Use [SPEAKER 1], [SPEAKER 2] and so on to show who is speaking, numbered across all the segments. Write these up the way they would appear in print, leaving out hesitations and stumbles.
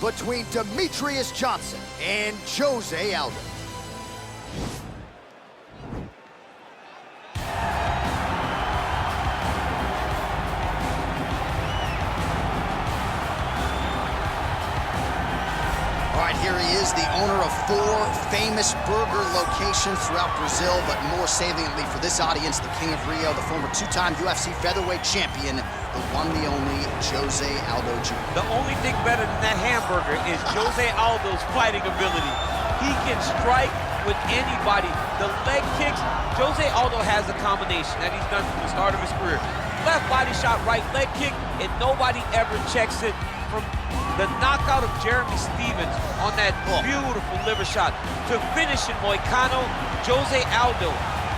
[SPEAKER 1] between Demetrious Johnson and Jose Aldo. Here he is, the owner of 4 famous burger locations throughout Brazil, but more saliently for this audience, the King of Rio, the former 2-time UFC featherweight champion, the one, the only, Jose Aldo Jr.
[SPEAKER 2] The only thing better than that hamburger is Jose Aldo's fighting ability. He can strike with anybody. The leg kicks, Jose Aldo has a combination that he's done from the start of his career. Left body shot, right leg kick, and nobody ever checks it. From the knockout of Jeremy Stevens on that beautiful liver shot to finish in Moicano, Jose Aldo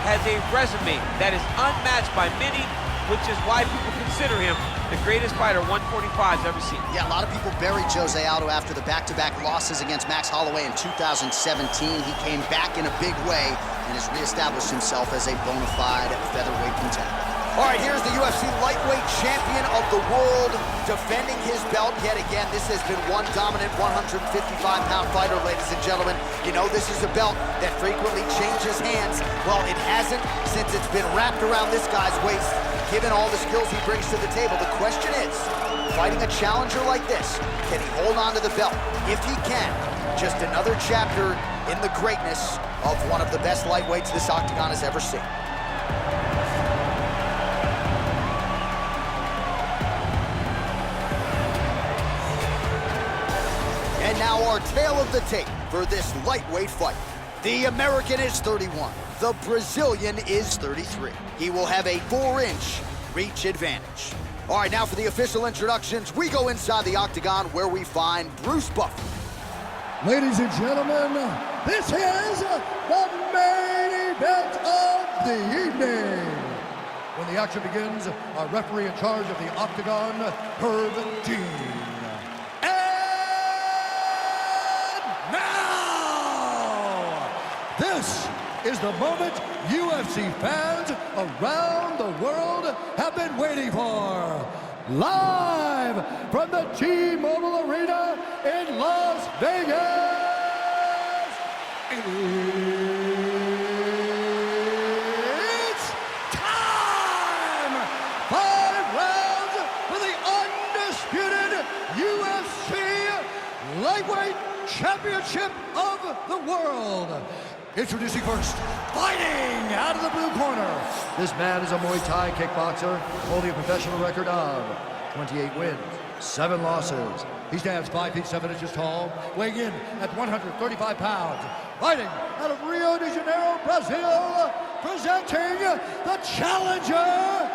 [SPEAKER 2] has a resume that is unmatched by many, which is why people consider him the greatest fighter 145's ever seen.
[SPEAKER 1] Yeah, a lot of people buried Jose Aldo after the back-to-back losses against Max Holloway in 2017. He came back in a big way and has reestablished himself as a bona fide featherweight contender. All right, here's the UFC lightweight champion of the world defending his belt yet again. This has been one dominant 155-pound fighter, ladies and gentlemen. You know, this is a belt that frequently changes hands. Well, it hasn't since it's been wrapped around this guy's waist. Given all the skills he brings to the table, the question is, fighting a challenger like this, can he hold on to the belt? If he can, just another chapter in the greatness of one of the best lightweights this octagon has ever seen. And now our tale of the tape for this lightweight fight. The American is 31. The Brazilian is 33. He will have a 4-inch reach advantage. All right, now for the official introductions, we go inside the octagon where we find Bruce Buffer.
[SPEAKER 3] Ladies and gentlemen, this is the main event of the evening. When the action begins, our referee in charge of the octagon, Herb Dean. This is the moment UFC fans around the world have been waiting for. Live from the T-Mobile Arena in Las Vegas. It's time! 5 rounds for the undisputed UFC Lightweight Championship of the World. Introducing first, fighting out of the blue corner. This man is a Muay Thai kickboxer, holding a professional record of 28 wins, 7 losses. He stands 5 feet 7 inches tall, weighing in at 135 pounds. Fighting out of Rio de Janeiro, Brazil, presenting the challenger,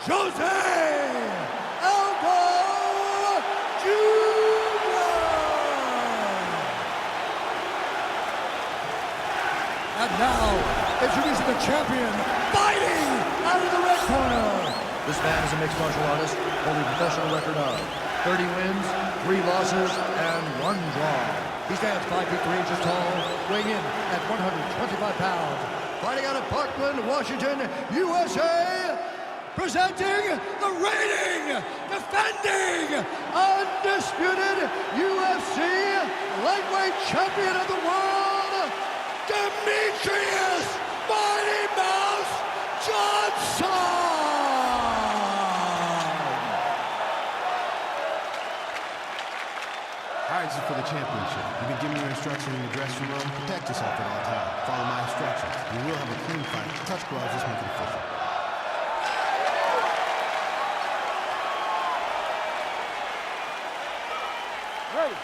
[SPEAKER 3] Jose Aldo Jr. And now, introducing the champion, fighting out of the red corner. This man is a mixed martial artist, holding a professional record of 30 wins, 3 losses, and 1 draw. He stands 5 feet 3 inches tall, weighing in at 125 pounds. Fighting out of Parkland, Washington, USA, presenting the reigning, defending, undisputed UFC lightweight champion of the world, Demetrious Mighty Mouse Johnson!
[SPEAKER 4] All right, this is for the championship. You've been giving your instructions in the dressing room. Protect yourself at all times. Follow my instructions. You will have a clean fight. Touch gloves, let's make it official.
[SPEAKER 3] Ready.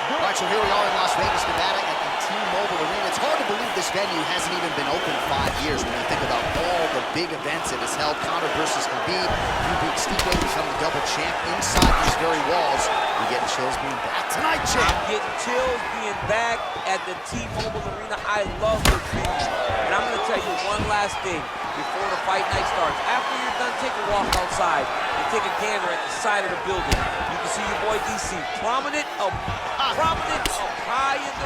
[SPEAKER 1] All right, so here we are in Las Vegas, Nevada at the T-Mobile Arena. It's hard to believe this venue hasn't even been open 5 years when you think about all the big events it has held. Conor versus Khabib, you beat Stipe to become the double champ inside these very walls. You getting chills being back tonight, champ?
[SPEAKER 2] I'm getting chills being back at the T-Mobile Arena. I love this venue. And I'm going to tell you one last thing before the fight night starts. After you're done, take a walk outside and take a gander at the side of the building. You can see your boy DC prominent up high in the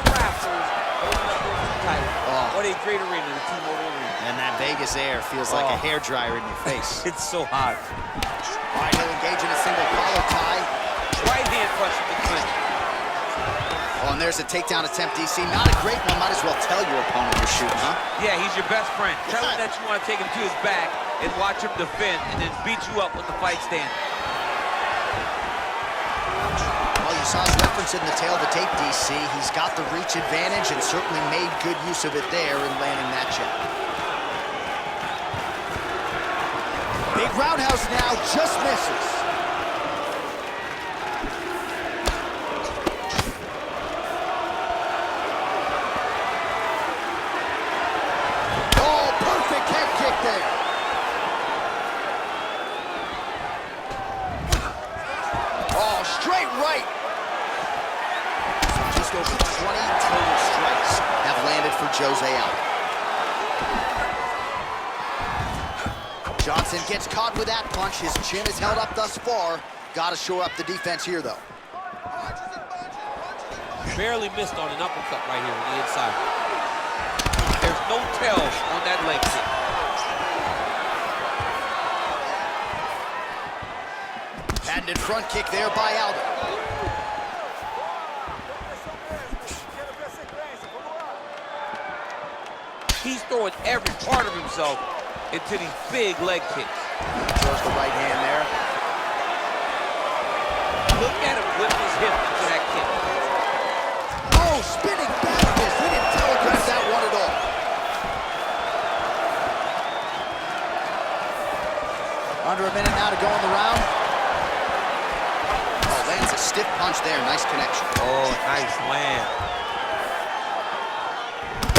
[SPEAKER 2] a great arena, the T-Mobile Arena.
[SPEAKER 1] And that Vegas air feels like a hairdryer in your face.
[SPEAKER 2] It's so hot.
[SPEAKER 1] All right, he'll engage in a single collar tie.
[SPEAKER 2] Right hand punch from the clinch.
[SPEAKER 1] Oh, and there's a takedown attempt, DC. Not a great one. Might as well tell your opponent you're shooting, huh?
[SPEAKER 2] Yeah, he's your best friend. Tell him that you want to take him to his back and watch him defend and then beat you up with the fight stand.
[SPEAKER 1] Well, you saw his reference in the tail of the tape, DC. He's got the reach advantage and certainly made good use of it there in landing that jab. Big roundhouse now, just misses. Oh, perfect head kick there. Oh, straight right. Just over 20 total strikes have landed for Jose Aldo. Johnson gets caught with that punch. His chin is held up thus far. Got to shore up the defense here, though.
[SPEAKER 2] Barely missed on an uppercut right here on the inside. There's no tell on that leg kick.
[SPEAKER 1] Patented front kick there by Aldo.
[SPEAKER 2] He's throwing every part of himself into these big leg kicks.
[SPEAKER 1] Throws the right hand there.
[SPEAKER 2] Look at him whip his hip into that kick.
[SPEAKER 1] Oh, spinning back fist. He didn't telegraph that one at all. Under a minute now to go in the round. Oh, lands a stiff punch there. Nice connection.
[SPEAKER 2] Oh, nice land.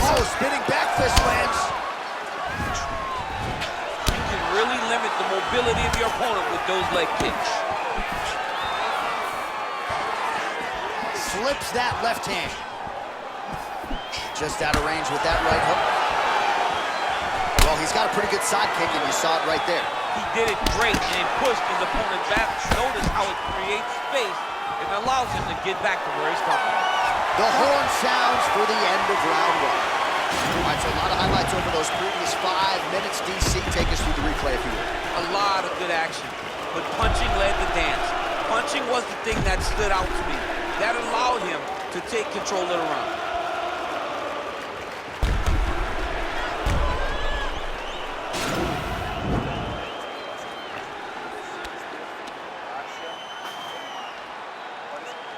[SPEAKER 1] Oh, spinning back fist lands.
[SPEAKER 2] You can really limit the mobility of your opponent with those leg kicks.
[SPEAKER 1] Slips that left hand. Just out of range with that right hook. Well, he's got a pretty good side kick, and you saw it right there.
[SPEAKER 2] He did it great and pushed his opponent back. Notice how it creates space and allows him to get back to where he's coming from.
[SPEAKER 1] The horn sounds for the end of round one. All right, so a lot of highlights over those previous 5 minutes. DC, take us through the replay if you will.
[SPEAKER 2] A lot of good action, but punching led the dance. Punching was the thing that stood out to me. That allowed him to take control of the round.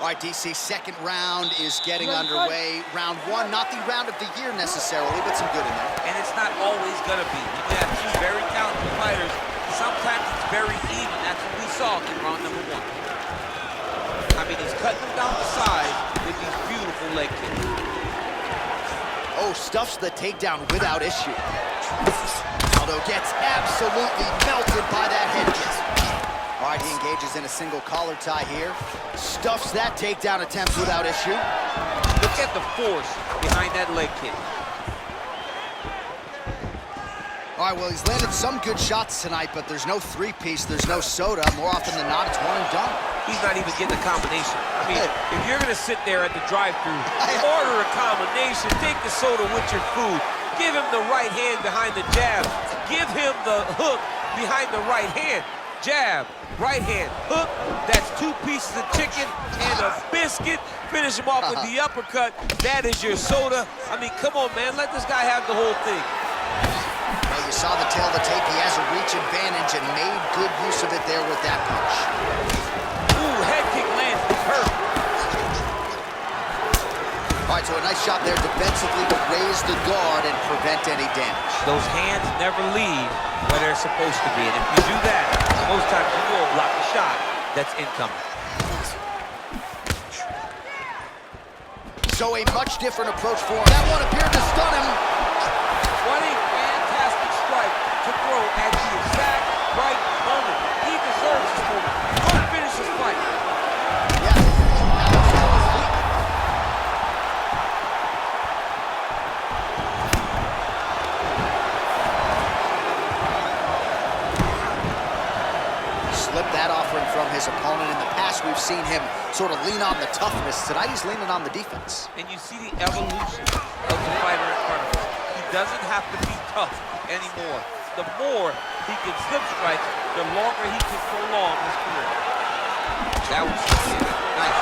[SPEAKER 1] All right, DC, second round is getting underway. Round one, not the round of the year necessarily, but some good in there.
[SPEAKER 2] And it's not always gonna be. You have two very talented fighters. Sometimes it's very even. That's what we saw in round number one. I mean, he's cutting them down the side with these beautiful leg kicks.
[SPEAKER 1] Oh, stuffs the takedown without issue. Aldo gets absolutely melted by that head kick. All right, he engages in a single collar tie here. Stuffs that takedown attempt without issue.
[SPEAKER 2] Look at the force behind that leg kick.
[SPEAKER 1] All right, well, he's landed some good shots tonight, but there's no three-piece, there's no soda. More often than not, it's one and done.
[SPEAKER 2] He's not even getting a combination. I mean, if you're gonna sit there at the drive-thru, order a combination, take the soda with your food, give him the right hand behind the jab, give him the hook behind the right hand. Jab, right hand, hook, that's 2 pieces of chicken and a biscuit. Finish him off with the uppercut. That is your soda. I mean, come on, man, let this guy have the whole thing.
[SPEAKER 1] Well, you saw the tail of the tape. He has a reach advantage and made good use of it there with that punch.
[SPEAKER 2] Ooh, head kick lands perfect.
[SPEAKER 1] All right, so a nice shot there defensively to raise the guard and prevent any damage.
[SPEAKER 2] Those hands never leave where they're supposed to be, and if you do that, most times you will block the shot that's incoming.
[SPEAKER 1] So a much different approach for him. That one appeared to stun him.
[SPEAKER 2] What a fantastic strike to throw at the exact right moment. He deserves this moment. Go finish this fight.
[SPEAKER 1] Yeah, that was on his feet. Slipped that offering from his opponent. In the past, we've seen him sort of lean on the toughness. Tonight, he's leaning on the defense.
[SPEAKER 2] And you see the evolution of the fighter in front of him. He doesn't have to be tough anymore. The more he can slip strike, the longer he can prolong his career. That was nice.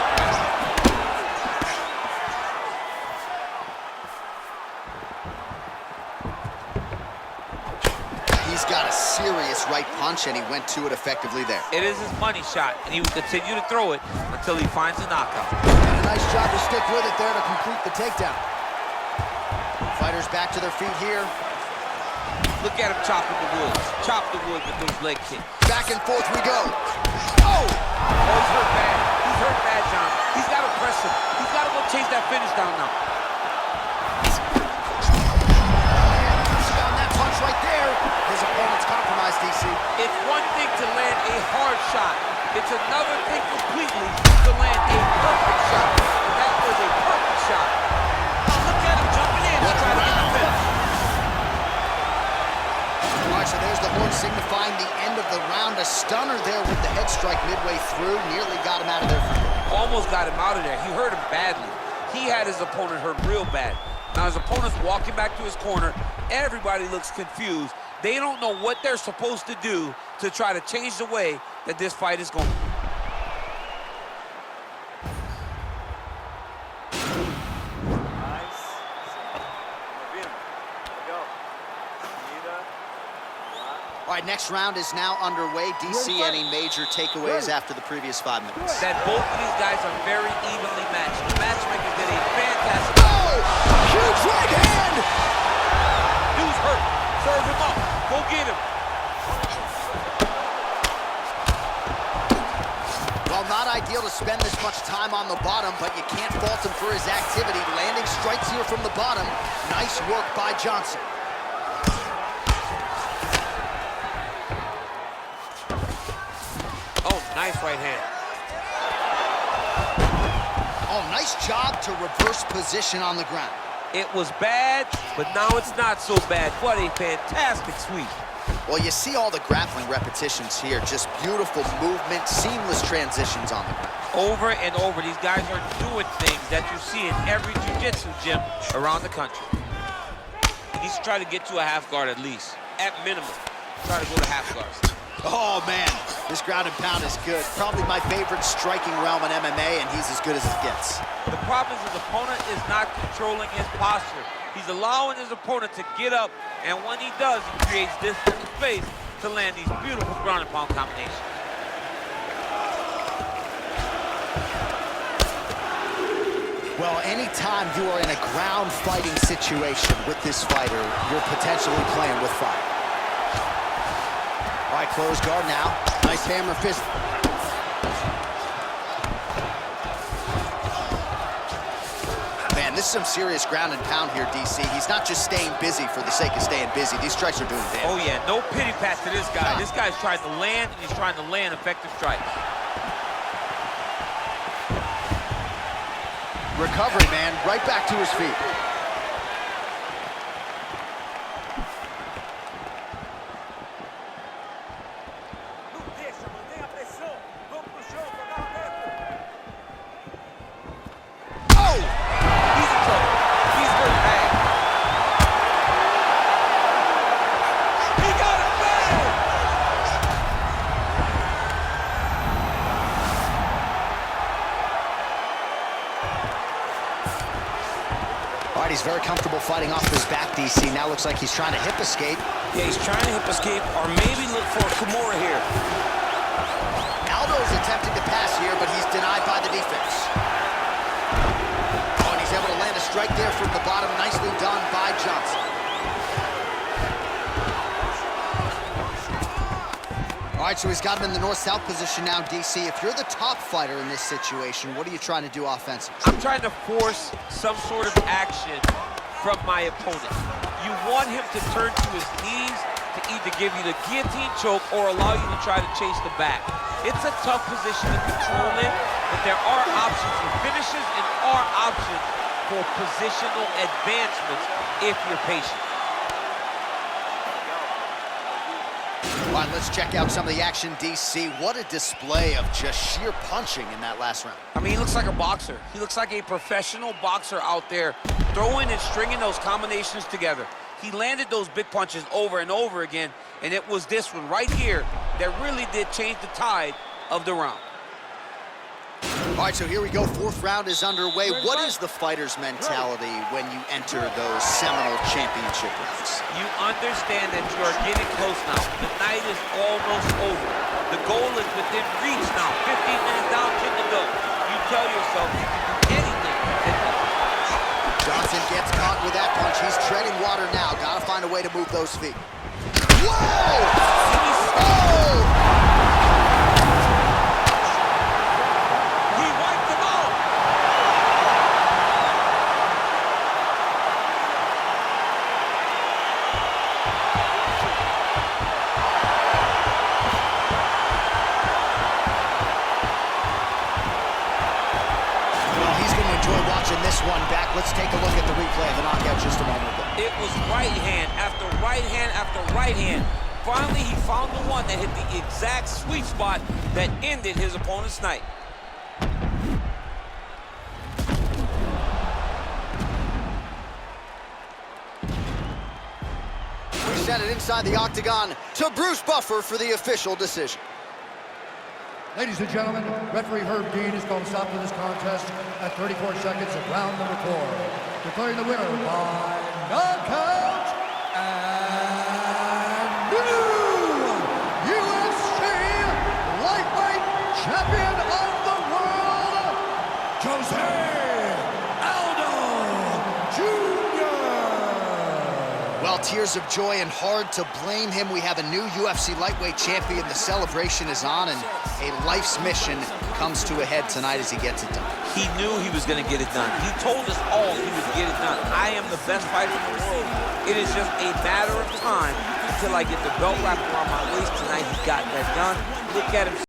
[SPEAKER 1] He's got a serious right punch, and he went to it effectively there.
[SPEAKER 2] It is his money shot, and he will continue to throw it until he finds a knockout.
[SPEAKER 1] And a nice job to stick with it there to complete the takedown. Fighters back to their feet here.
[SPEAKER 2] Look at him chopping the wood. Chop the wood with those leg kicks.
[SPEAKER 1] Back and forth we go.
[SPEAKER 2] Oh, he's hurt bad. He's hurt bad, John. He's got to press him. He's got to go chase that finish down now.
[SPEAKER 1] Down that punch right there. His opponent's compromised, DC.
[SPEAKER 2] It's one thing to land a hard shot. It's another thing completely to land a perfect shot. And that was a perfect shot. Oh, look at him jumping in to try to get the finish.
[SPEAKER 1] All right, so there's the horn signifying the end of the round. A stunner there with the head strike midway through. Nearly got him out of there for good.
[SPEAKER 2] Almost got him out of there. He hurt him badly. He had his opponent hurt real bad. Now his opponent's walking back to his corner. Everybody looks confused. They don't know what they're supposed to do to try to change the way that this fight is going.
[SPEAKER 1] All right, next round is now underway. DC, any major takeaways after the previous 5 minutes?
[SPEAKER 2] That both of these guys are very evenly matched. The matchmaker did a fantastic.
[SPEAKER 1] Oh! Huge right hand!
[SPEAKER 2] Dude's hurt. Serve him up. Go get him.
[SPEAKER 1] Well, not ideal to spend this much time on the bottom, but you can't fault him for his activity. Landing strikes here from the bottom. Nice work by Johnson.
[SPEAKER 2] Oh, nice right hand.
[SPEAKER 1] Oh, nice job to reverse position on the ground.
[SPEAKER 2] It was bad, but now it's not so bad. What a fantastic sweep.
[SPEAKER 1] Well, you see all the grappling repetitions here. Just beautiful movement, seamless transitions on the ground.
[SPEAKER 2] Over and over, these guys are doing things that you see in every jiu-jitsu gym around the country. He needs to try to get to a half guard at least. At minimum, try to go to half guards.
[SPEAKER 1] Oh, man, this ground and pound is good. Probably my favorite striking realm in MMA, and he's as good as it gets.
[SPEAKER 2] The problem is his opponent is not controlling his posture. He's allowing his opponent to get up, and when he does, he creates distance and space to land these beautiful ground and pound combinations.
[SPEAKER 1] Well, anytime you are in a ground fighting situation with this fighter, you're potentially playing with fire. All right, close guard now. Nice hammer fist. Man, this is some serious ground and pound here, DC. He's not just staying busy for the sake of staying busy. These strikes are doing damage.
[SPEAKER 2] Oh, yeah, no pity pat to this guy. This guy's trying to land, and he's trying to land effective strikes.
[SPEAKER 1] Recovery, man. Right back to his feet. He's very comfortable fighting off his back, DC. Now looks like he's trying to hip escape.
[SPEAKER 5] Yeah, he's trying to hip escape or maybe look for a Kimura here.
[SPEAKER 1] Aldo is attempting to pass here, but he's denied by the defense. Oh, and he's able to land a strike there from the bottom. Nicely done by Johnson. All right, so he's got him in the north-south position now, DC. If you're the top fighter in this situation, what are you trying to do offensively?
[SPEAKER 2] I'm trying to force some sort of action from my opponent. You want him to turn to his knees to either give you the guillotine choke or allow you to try to chase the back. It's a tough position to control in, but there are options for finishes and are options for positional advancements if you're patient.
[SPEAKER 1] All right, let's check out some of the action, DC. What a display of just sheer punching in that last round.
[SPEAKER 2] I mean, he looks like a boxer. He looks like a professional boxer out there, throwing and stringing those combinations together. He landed those big punches over and over again, and it was this one right here that really did change the tide of the round.
[SPEAKER 1] All right, so here we go. Fourth round is underway. What is the fighter's mentality when you enter those seminal championship rounds?
[SPEAKER 2] You understand that you are getting close now. The night is almost over. The goal is within reach now. 15 minutes down, 10 to go. You tell yourself you can do anything.
[SPEAKER 1] Johnson gets caught with that punch. He's treading water now. Got to find a way to move those feet. Whoa! Oh! This one back. Let's take a look at the replay of the knockout just a moment ago.
[SPEAKER 2] It was right hand after right hand after right hand. Finally, he found the one that hit the exact sweet spot that ended his opponent's night.
[SPEAKER 1] We sent it inside the octagon to Bruce Buffer for the official decision.
[SPEAKER 3] Ladies and gentlemen, referee Herb Dean is going to stop with this contest at 34 seconds of round number 4. Declaring the winner by knockout and new UFC lightweight champion of the world, Jose Aldo Jr.
[SPEAKER 1] Well, tears of joy and hard to blame him. We have a new UFC lightweight champion. The celebration is on, and a life's mission comes to a head tonight as he gets it done.
[SPEAKER 2] He knew he was going to get it done. He told us all he would get it done. I am the best fighter in the world. It is just a matter of time until I get the belt wrapped around my waist tonight. He got that done. Look at him.